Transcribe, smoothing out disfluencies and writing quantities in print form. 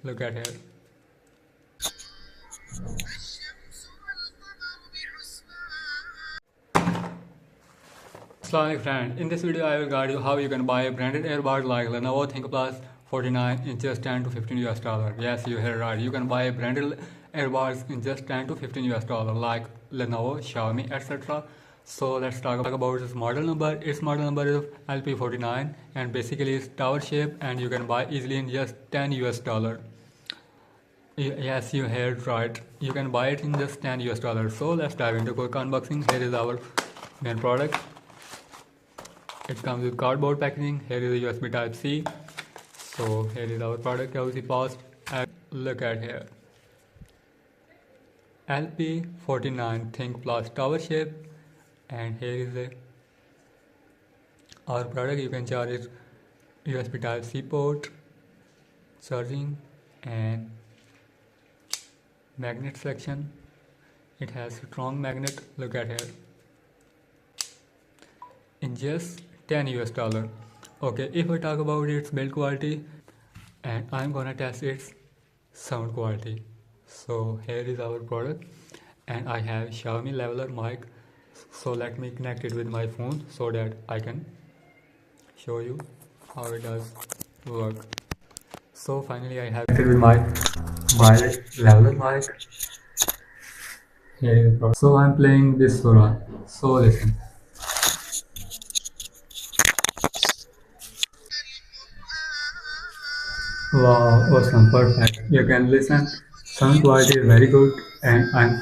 Look at here. Assalamualaikum friend, in this video I will guide you how you can buy a branded earbud like Lenovo Thinkplus 49 in just 10 to 15 US dollar. Yes, you heard right. You can buy branded earbuds in just 10 to 15 US dollar like Lenovo, Xiaomi, etc. So let's talk about its model number. Its model number is LP49 and basically it's tower shape and you can buy easily in just 10 US dollar. Yes, you heard right. You can buy it in just 10 US dollars. So let's dive into quick unboxing. Here is our main product. It comes with cardboard packaging. Here is a USB Type-C. So here is our product how we paused. And look at here. LP49 Thinkplus tower shape. And here is our product. You can charge it USB Type-C port, charging, and magnet section. It has strong magnet. Look at here. In just 10 US dollar. Okay, if we talk about its build quality, and I'm gonna test its sound quality. So here is our product, and I have Xiaomi leveler mic. So let me connect it with my phone so that I can show you how it does work. So finally I have it with my wireless leveler mic. Here is the product. So I'm playing this Sora. So listen. Wow, awesome, perfect. You can listen. Sound quality is very good, and I'm